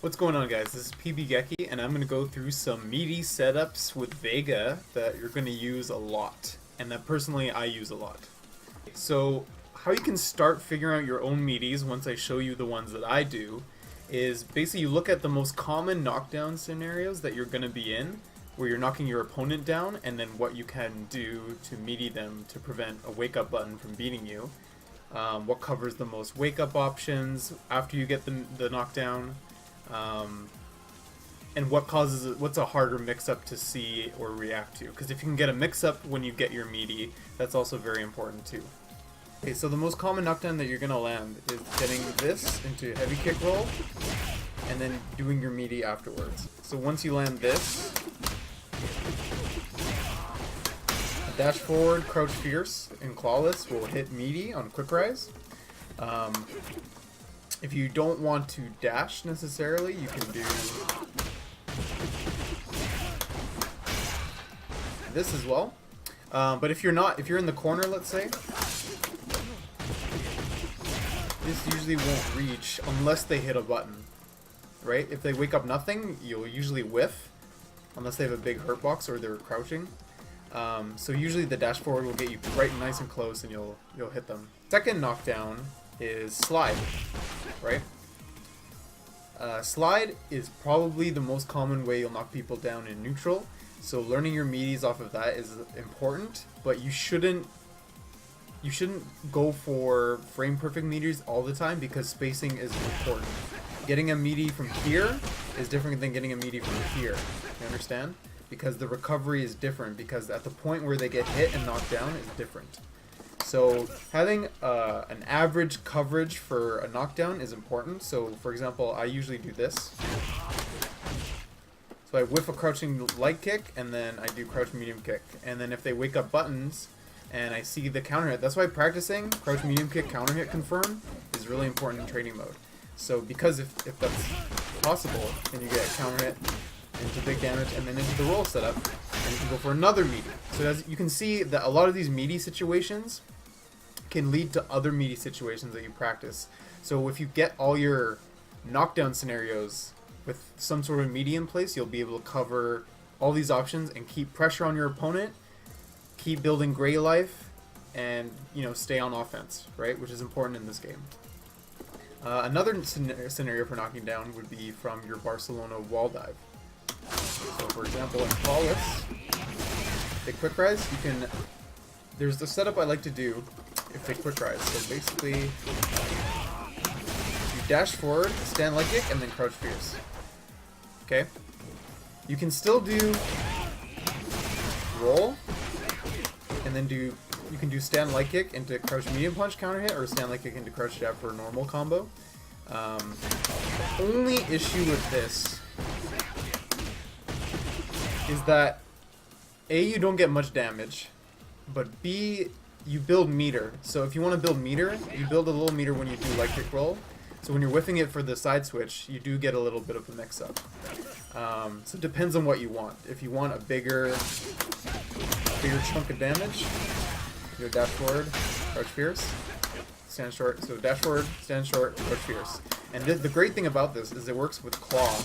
What's going on, guys? This is PBGeki, and I'm going to go through some meaty setups with Vega that you're going to use a lot, and that personally I use a lot. So how you can start figuring out your own meaties once I show you the ones that I do is basically you look at the most common knockdown scenarios that you're going to be in, where you're knocking your opponent down, and then what you can do to meaty them to prevent a wake up button from beating you. What covers the most wake up options after you get the knockdown. And what's a harder mix-up to see or react to, because if you can get a mix-up when you get your meaty, that's also very important too. Okay, so the most common knockdown that you're gonna land is getting this into heavy kick roll and then doing your meaty afterwards. So once you land this, dash forward, crouch fierce, and clawless will hit meaty on quick rise. If you don't want to dash necessarily, you can do this as well. But if you're in the corner, let's say, this usually won't reach unless they hit a button, right? If they wake up nothing, you'll usually whiff, unless they have a big hurt box or they're crouching. So usually the dash forward will get you right nice and close, and you'll hit them. Second knockdown is slide, right? Slide is probably the most common way you'll knock people down in neutral, so learning your meaties off of that is important, but you shouldn't go for frame perfect meaties all the time, because spacing is important. Getting a meaty from here is different than getting a meaty from here, you understand? Because the recovery is different, because at the point where they get hit and knocked down is different. So having an average coverage for a knockdown is important. So for example, I usually do this. So I whiff a crouching light kick, and then I do crouch medium kick. And then if they wake up buttons and I see the counter hit, that's why practicing crouch medium kick, counter hit confirm is really important in training mode. So because if that's possible, then you get a counter hit into big damage and then into the roll setup, and you can go for another meaty. So as you can see that a lot of these meaty situations can lead to other meaty situations that you practice. So if you get all your knockdown scenarios with some sort of meaty in place, you'll be able to cover all these options and keep pressure on your opponent, keep building gray life, and stay on offense, right? Which is important in this game. Another scenario for knocking down would be from your Barcelona wall dive. So for example, in Flawless, they quick rise, there's the setup I like to do if they quick rise. So basically, you dash forward, stand light kick, and then crouch fierce. Okay? You can still do roll, and then you can do stand light kick into crouch medium punch counter hit, or stand light kick into crouch jab for a normal combo. The only issue with this is that A, you don't get much damage, but B, you build meter. So if you want to build meter, you build a little meter when you do light kick roll. So when you're whiffing it for the side switch, you do get a little bit of a mix up. So it depends on what you want. If you want a bigger chunk of damage, you dash forward, crouch fierce, stand short. So dash forward, stand short, crouch fierce. And the great thing about this is it works with claw,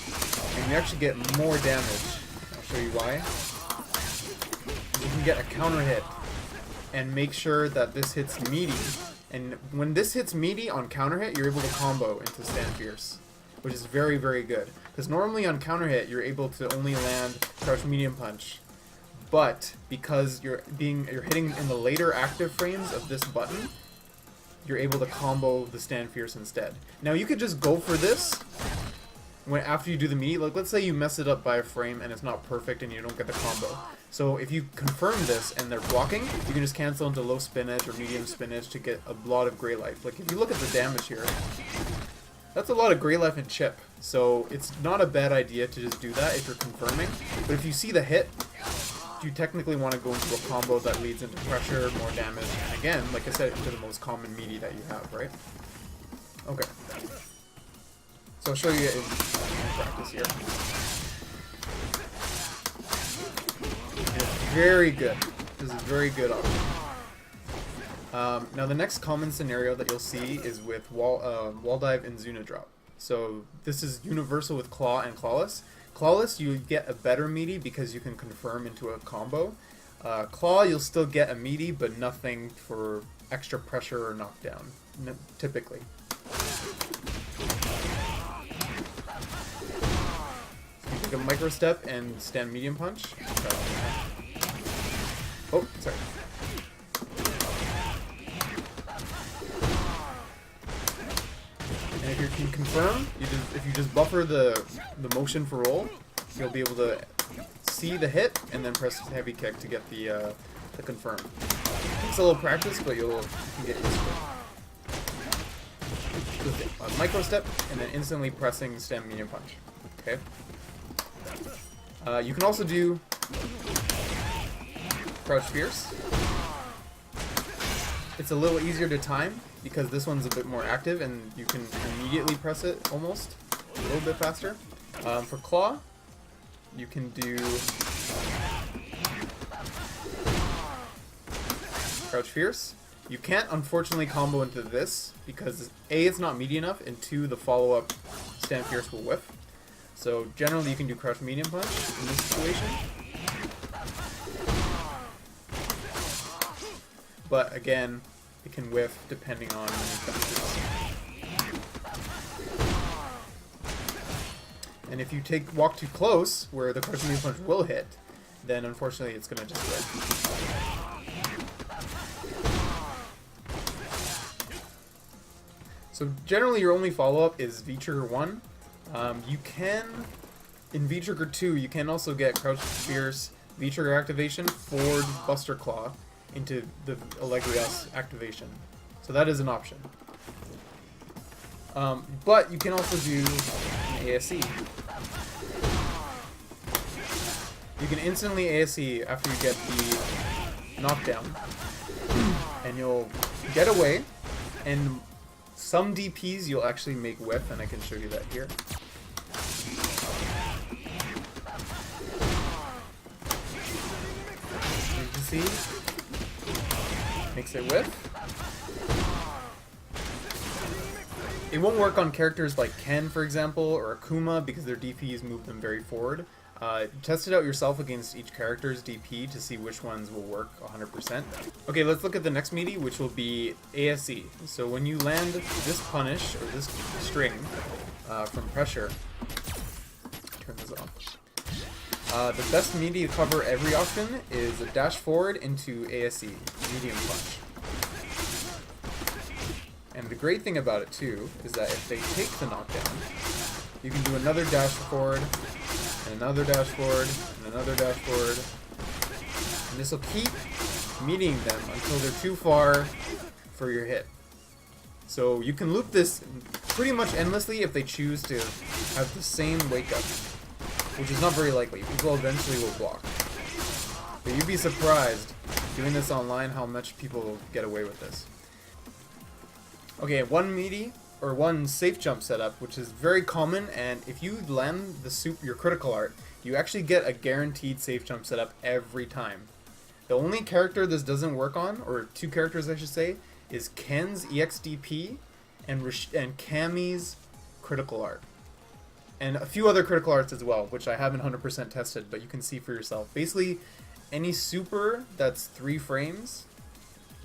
and you actually get more damage. I'll show you why. You can get a counter hit and make sure that this hits meaty. And when this hits meaty on counter hit, you're able to combo into stand fierce, which is very, very good. Because normally on counter hit, you're able to only land crouch medium punch. But because you're hitting in the later active frames of this button, you're able to combo the stand fierce instead. Now you could just go for this after you do the meaty. Like let's say you mess it up by a frame and it's not perfect and you don't get the combo. So if you confirm this and they're blocking, you can just cancel into low spin edge or medium spin edge to get a lot of gray life. Like if you look at the damage here, that's a lot of gray life and chip. So it's not a bad idea to just do that if you're confirming. But if you see the hit, you technically want to go into a combo that leads into pressure, more damage, and again, like I said, into the most common meaty that you have, right? Okay. So I'll show you in practice here. And it's very good. This is very good option. Now the next common scenario that you'll see is with wall dive and Izuna drop. So this is universal with Claw and Clawless. Clawless, you get a better Meaty because you can confirm into a combo. Claw, you'll still get a Meaty, but nothing for extra pressure or knockdown, typically. So you take a micro step and stand medium punch. Oh, sorry. And if you can confirm, if you just buffer the motion for roll, you'll be able to see the hit and then press heavy kick to get the confirm. It takes a little practice, but you can get used to it. With a micro step and then instantly pressing stand medium punch. Okay. You can also do crouch fierce. It's a little easier to time because this one's a bit more active and you can immediately press it almost a little bit faster. For claw, you can do crouch fierce. You can't unfortunately combo into this because A, it's not meaty enough, and 2, the follow-up stand fierce will whiff. So generally you can do crouch medium punch in this situation. But again, it can whiff depending on many factors. And if you walk too close, where the crouch medium punch will hit, then unfortunately it's gonna just whiff. So generally your only follow-up is V-Trigger 1. You can, in V-Trigger 2, you can also get Crouch Fierce V-Trigger activation forward Buster Claw into the Allegrios activation. So that is an option. But you can also do an ASE. You can instantly ASE after you get the knockdown. And you'll get away, and some DPs you'll actually make whiff, and I can show you that here. You can see, makes it whiff. It won't work on characters like Ken, for example, or Akuma, because their DPs move them very forward. Test it out yourself against each character's DP to see which ones will work 100%. Okay, let's look at the next Meaty, which will be ASE. So when you land this punish, or this string, from pressure, turn this off. The best Meaty to cover every option is a dash forward into ASE, medium punch. And the great thing about it too, is that if they take the knockdown, you can do another dash forward, and another dash forward, and another dash forward. And this will keep meeting them until they're too far for your hit. So you can loop this pretty much endlessly if they choose to have the same wake up, which is not very likely. People eventually will block. But you'd be surprised doing this online how much people get away with this. Okay, one Meaty, or one safe jump setup, which is very common, and if you land your critical art, you actually get a guaranteed safe jump setup every time. The only character this doesn't work on, or two characters I should say, is Ken's EXDP and Cammy's critical art. And a few other critical arts as well, which I haven't 100% tested, but you can see for yourself. Basically, any super that's 3 frames,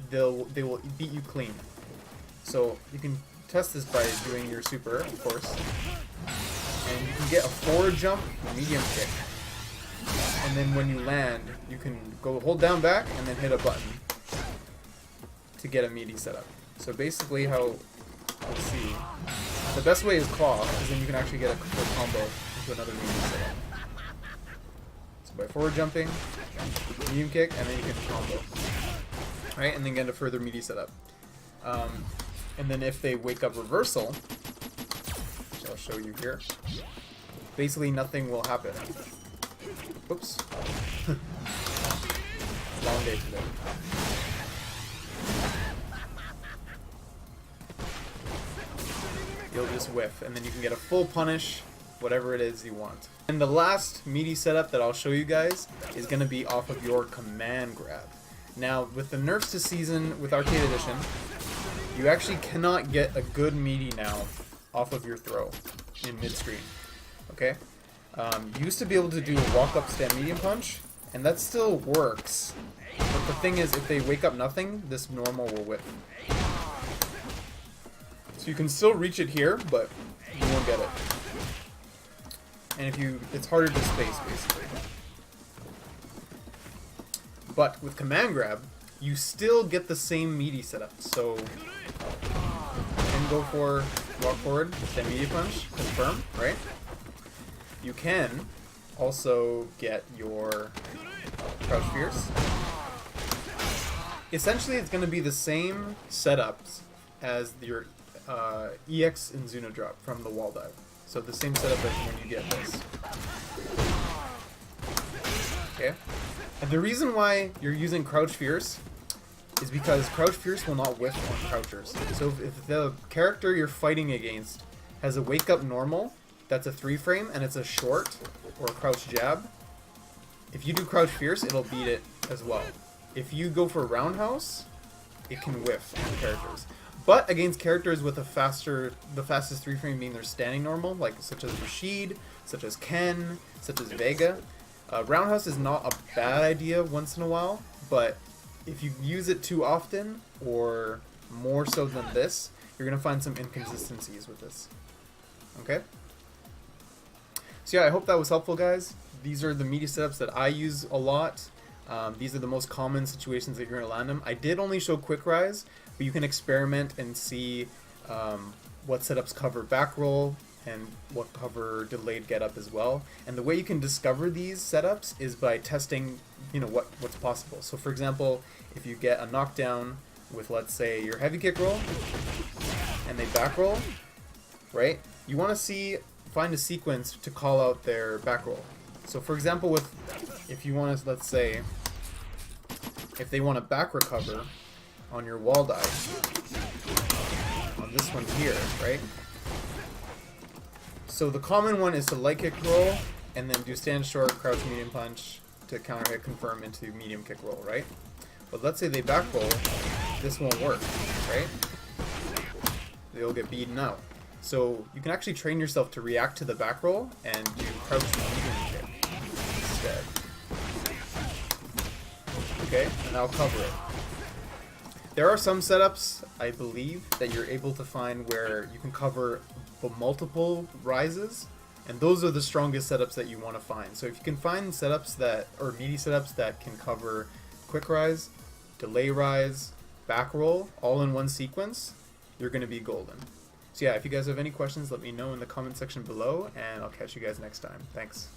they will beat you clean. So you can test this by doing your super, of course. And you can get a forward jump, medium kick. And then when you land, you can hold down back and then hit a button to get a Meaty setup. So basically let's see. The best way is claw, because then you can actually get a full combo into another Meaty setup. So by forward jumping, medium kick, and then you can combo. Right, and then get a further Meaty setup. And then if they wake up reversal, which I'll show you here, basically nothing will happen. Oops. Long day today. You'll just whiff, and then you can get a full punish, whatever it is you want. And the last Meaty setup that I'll show you guys is going to be off of your command grab. Now, with the nerfs to season with Arcade Edition, you actually cannot get a good Meaty now off of your throw. in mid-screen. Okay? You used to be able to do a walk-up stand medium punch, and that still works. But the thing is, if they wake up nothing, this normal will whip. So you can still reach it here, but you won't get it. And if you, it's harder to space, basically. But with command grab, you still get the same meaty setup. So, and go for walk forward, stand meaty punch, confirm, right? You can also get your crouch fierce. Essentially, it's going to be the same setups as your EX Izuna drop from the wall dive. So the same setup as when you get this. Okay? And the reason why you're using Crouch Fierce is because Crouch Fierce will not whiff on crouchers. So if the character you're fighting against has a wake up normal, that's a 3-frame, and it's a short or a crouch jab, if you do Crouch Fierce, it'll beat it as well. If you go for Roundhouse, it can whiff on characters. But against characters with the fastest 3-frame being their standing normal, like such as Rashid, such as Ken, such as Vega, Roundhouse is not a bad idea once in a while, but if you use it too often, or more so than this, you're going to find some inconsistencies with this. Okay? So yeah, I hope that was helpful, guys. These are the meaty setups that I use a lot. These are the most common situations that you're going to land them. I did only show Quick Rise, but you can experiment and see what setups cover back roll and what cover delayed get up as well. And the way you can discover these setups is by testing, you know, what's possible. So for example, if you get a knockdown with, let's say, your heavy kick roll and they back roll, right? You want to find a sequence to call out their back roll. So for example, if you want to, let's say, if they want to back recover on your wall dive, on this one here, right? So the common one is to light kick roll, and then do stand short, crouch medium punch to counter hit confirm into medium kick roll, right? But let's say they back roll, this won't work, right? They'll get beaten out. So you can actually train yourself to react to the back roll and do crouch medium kick instead. Okay, and I'll cover it. There are some setups, I believe, that you're able to find where you can cover multiple rises, and those are the strongest setups that you want to find. So if you can find setups that, or meaty setups that can cover quick rise, delay rise, back roll, all in one sequence, you're going to be golden. So yeah, if you guys have any questions, let me know in the comment section below, and I'll catch you guys next time. Thanks.